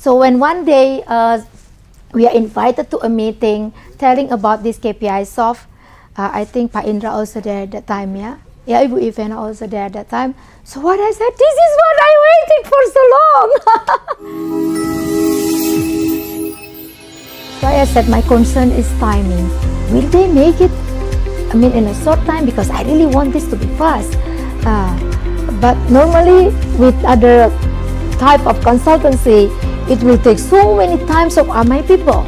So when one day we are invited to a meeting telling about this KPI soft, I think Pak Indra also there at that time, yeah? Yeah, Ibu Ivana also there at that time. So what I said, this is what I waited for so long. So I said, my concern is timing. Will they make it, I mean, in a short time? Because I really want this to be fast. But normally with other type of consultancy, it will take so many times of my people.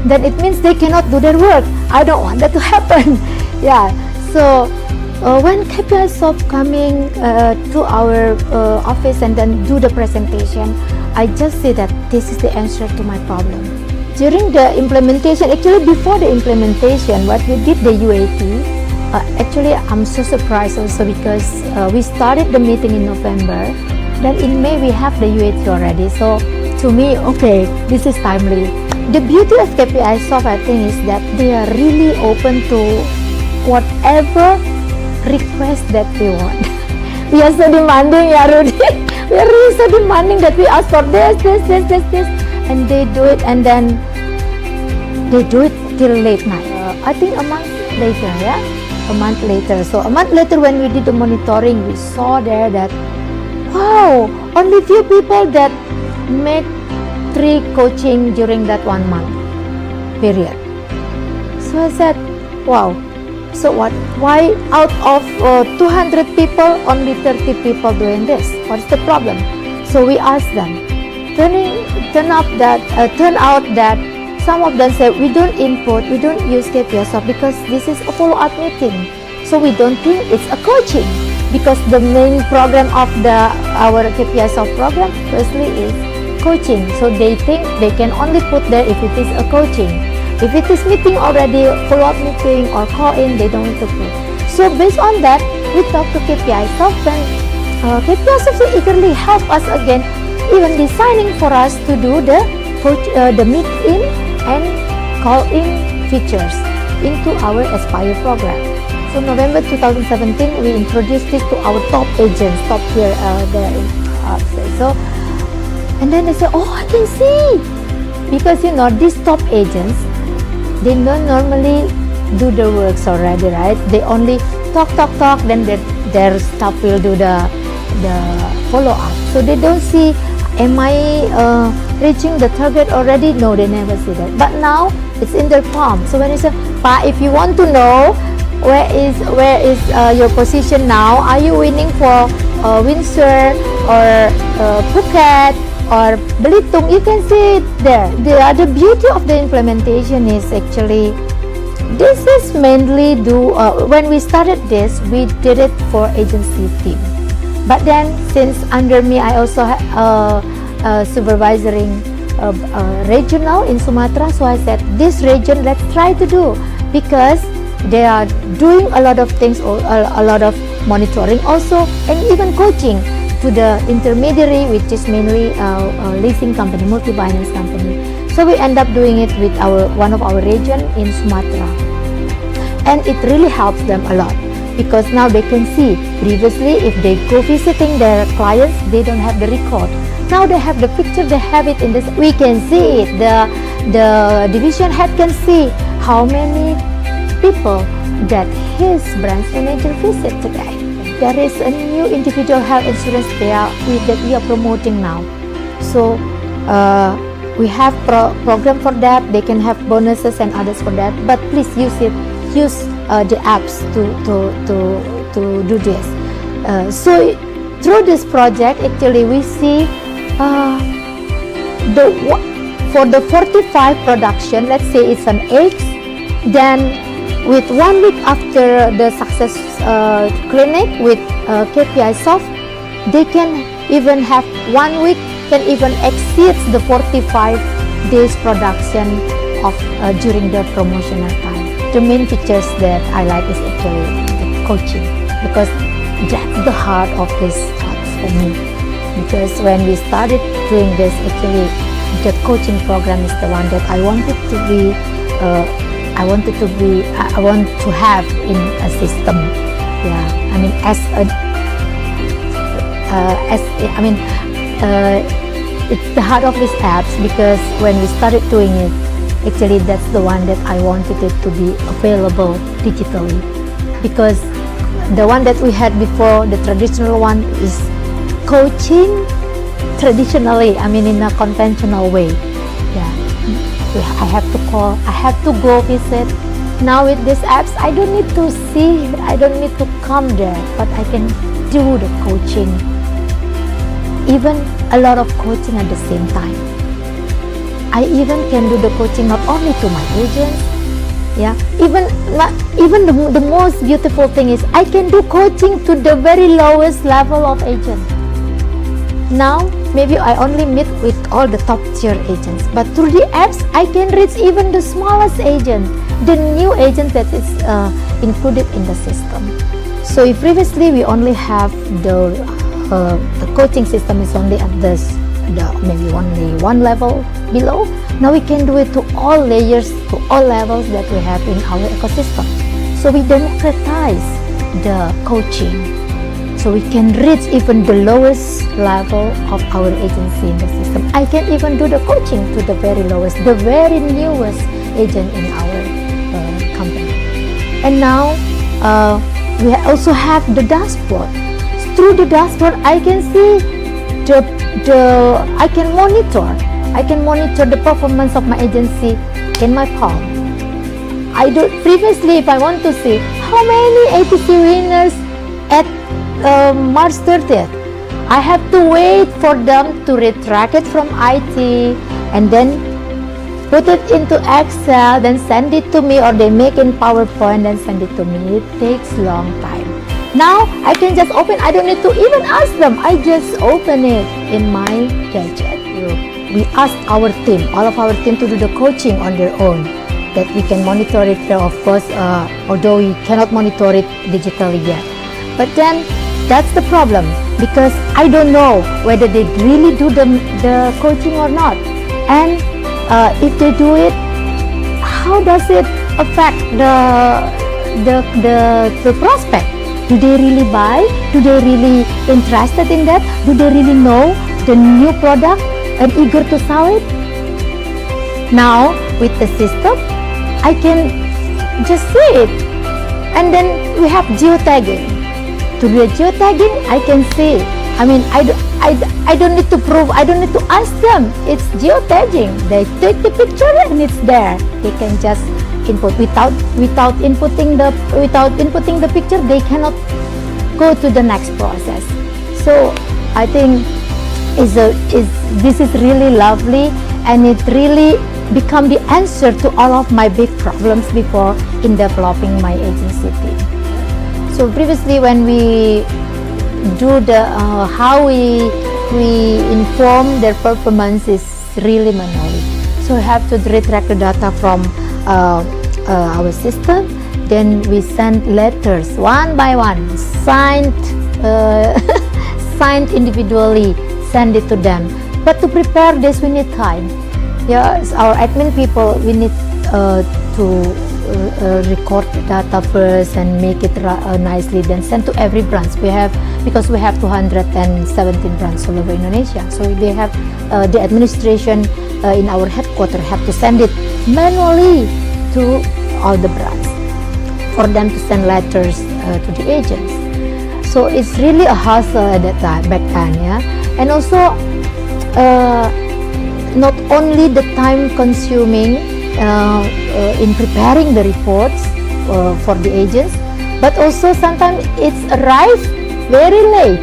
Then it means they cannot do their work. I don't want that to happen. Yeah. So when KPI Soft coming to our office and then do the presentation, I just say that this is the answer to my problem. During the implementation, actually before the implementation, what we did the UAT, actually I'm so surprised also because we started the meeting in November, then in May we have the UAT already. So to me, okay, this is timely. The beauty of KPI Soft, I think, is that they are really open to whatever request that we want. We are so demanding, yeah, Rudy. We are really so demanding that we ask for this, and they do it, and then they do it till late night. I think a month later, yeah, a month later. So a month later, when we did the monitoring, we saw there that wow, only few people that made 3 coaching during that 1 month period. So I said, wow. So what? Why out of 200 people, only 30 people doing this? What's the problem? So we asked them. Turn out that some of them said, we don't input, we don't use KPI Soft because this is a follow-up meeting. So we don't think it's a coaching because the main program of our KPI Soft program firstly is coaching. So they think they can only put there if it is a coaching. If it is meeting already, follow-up meeting or call-in, they don't want to put. So based on that, we talked to KPI Soft and KPI Soft eagerly help us again, even designing for us to do the meet-in and call-in features into our Aspire program. So November 2017, we introduced this to our top agents, top tier so, and then they say, oh, I can see, because you know these top agents, they don't normally do the works already, right? They only talk, then their staff will do the follow-up. So they don't see, am I reaching the target already? No, they never see that. But now it's in their palm. So when you say, Pa, if you want to know where is your position now, are you winning for Windsor or Phuket or Belitung, you can see it there. The beauty of the implementation is actually, this is mainly when we started this, we did it for agency team. But then since under me, I also supervising regional in Sumatra, so I said, this region, let's try to do, because they are doing a lot of things, a lot of monitoring also, and even coaching to the intermediary, which is mainly a leasing company, multi-finance company. So we end up doing it with one of our region in Sumatra, and it really helps them a lot because now they can see. Previously, if they go visiting their clients, they don't have the record. Now they have the picture, they have it in this. We can see it. The division head can see how many people that his branch manager visit today. There is a new individual health insurance there that we are promoting now. So we have program for that. They can have bonuses and others for that. But please use it. Use the apps to do this. So through this project, actually we see for the 45 production. Let's say it's an eggs. Then with 1 week after the success clinic with KPI Soft, they can even have 1 week, can even exceed the 45 days production of during the promotional time. The main features that I like is actually the coaching, because that's the heart of this thoughts for me. Because when we started doing this, actually the coaching program is the one that I wanted to be. I want to have in a system. Yeah, I mean it's the heart of these apps, because when we started doing it, actually that's the one that I wanted it to be available digitally, because the one that we had before, the traditional one, is coaching traditionally, I mean in a conventional way. Yeah, I have to call, I have to go visit. Now with these apps, I don't need to see, I don't need to come there, but I can do the coaching, even a lot of coaching at the same time. I even can do the coaching not only to my agents, yeah, even the most beautiful thing is I can do coaching to the very lowest level of agent. Now maybe I only meet with all the top tier agents, but through the apps I can reach even the smallest agent, the new agent that is included in the system. So if previously we only have the coaching system is only at this, maybe only one level below, now we can do it to all layers, to all levels that we have in our ecosystem. So we democratize the coaching, so we can reach even the lowest level of our agency in the system. I can even do the coaching to the very lowest, the very newest agent in our company. And now we also have the dashboard. Through the dashboard, I can see I can monitor the performance of my agency in my palm. Previously, if I want to see how many ATC winners at March 30th, I have to wait for them to retract it from IT and then put it into Excel, then send it to me, or they make in PowerPoint and send it to me. It takes long time. Now I can just open, I don't need to even ask them, I just open it in my gadget. We ask our team, all of our team, to do the coaching on their own, that we can monitor it there, of course, although we cannot monitor it digitally yet. But then that's the problem, because I don't know whether they really do the coaching or not. And if they do it, how does it affect the prospect? Do they really buy? Do they really interested in that? Do they really know the new product and eager to sell it? Now with the system, I can just see it. And then we have geotagging. To do the geotagging, I can see. I mean, I don't need to prove, I don't need to ask them. It's geotagging. They take the picture and it's there. They can just input without inputting the picture. They cannot go to the next process. So I think this is really lovely, and it really become the answer to all of my big problems before in developing my agency team. So previously, when we do the how we inform their performance is really manually. So we have to retract the data from our system. Then we send letters one by one, signed signed individually, send it to them. But to prepare this, we need time. Yes, our admin people, we need to record the data first and make it nicely, then send to every branch. Because we have 217 branches all over Indonesia. So they have the administration in our headquarters have to send it manually to all the branches for them to send letters to the agents. So it's really a hassle at that time, back then, yeah. And also not only the time consuming in preparing the reports for the agents, but also sometimes it's arrived very late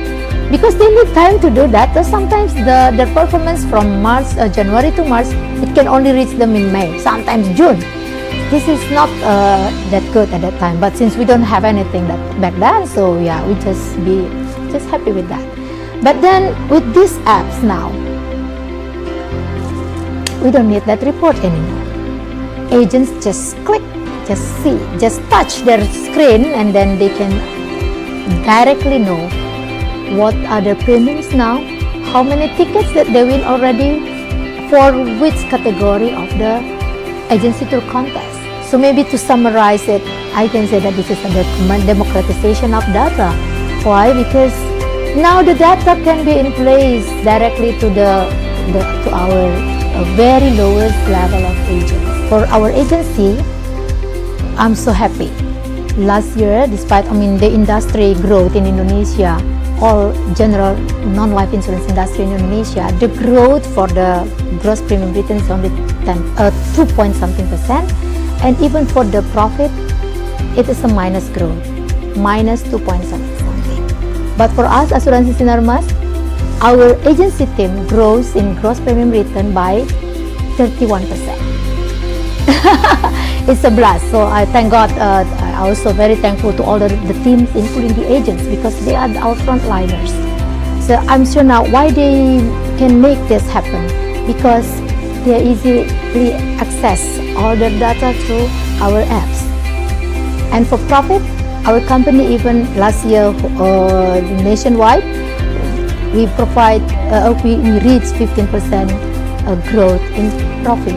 because they need time to do that. So sometimes the performance from January to March, it can only reach them in May, sometimes June. This is not that good at that time, but since we don't have anything back then, so yeah, we just happy with that. But then with these apps now, we don't need that report anymore. Agents just click, just see, just touch their screen, and then they can directly know what are their premiums now, how many tickets that they win already, for which category of the agency tour contest. So maybe to summarize it, I can say that this is a democratization of data. Why? Because now the data can be in place directly to the to our very lowest level of agents. For our agency, I'm so happy. Last year, despite the industry growth in Indonesia, all general non-life insurance industry in Indonesia, the growth for the gross premium written is only 2 point something %, and even for the profit, it is a minus growth, minus 2 point something. But for us, Asuransi Sinarmas, our agency team grows in gross premium written by 31%. It's a blast. So I thank God. I also very thankful to all the teams, including the agents, because they are our frontliners. So I'm sure now why they can make this happen, because they easily access all the data through our apps. And for profit, our company even last year nationwide, we reached 15% growth in profit.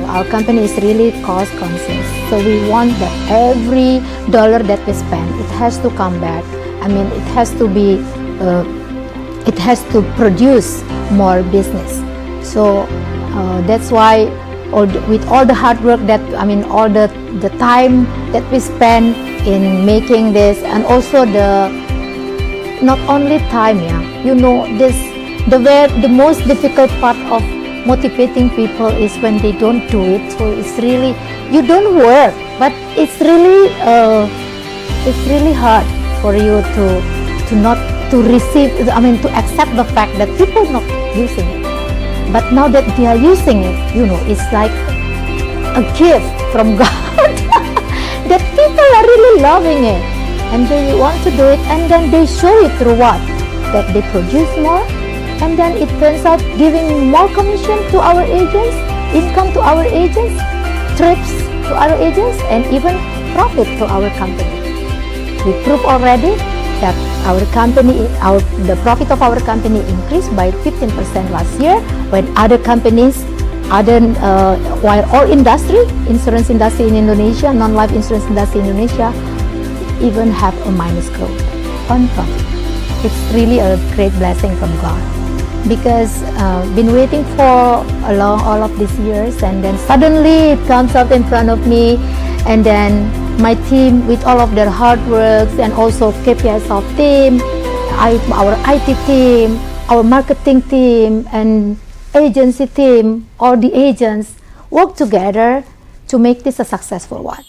Our company is really cost conscious, so we want that every dollar that we spend, it has to come back. It has to be, it has to produce more business. So that's why with all the hard work that, all the time that we spend in making this, and also not only time, the most difficult part of motivating people is when they don't do it. So it's really, you don't work, but it's really hard for you to not to receive, to accept the fact that people are not using it. But now that they are using it, it's like a gift from God that people are really loving it, and they want to do it, and then they show it through what? That they produce more, and then it turns out giving more commission to our agents, income to our agents, trips to our agents, and even profit to our company. We proved already that our company, the profit of our company increased by 15% last year, when other companies, while all industry, insurance industry in Indonesia, non-life insurance industry in Indonesia, even have a minus growth on profit. It's really a great blessing from God, because been waiting for all of these years, and then suddenly it comes up in front of me, and then my team, with all of their hard works, and also KPIs of team, our IT team, our marketing team, and agency team, all the agents work together to make this a successful one.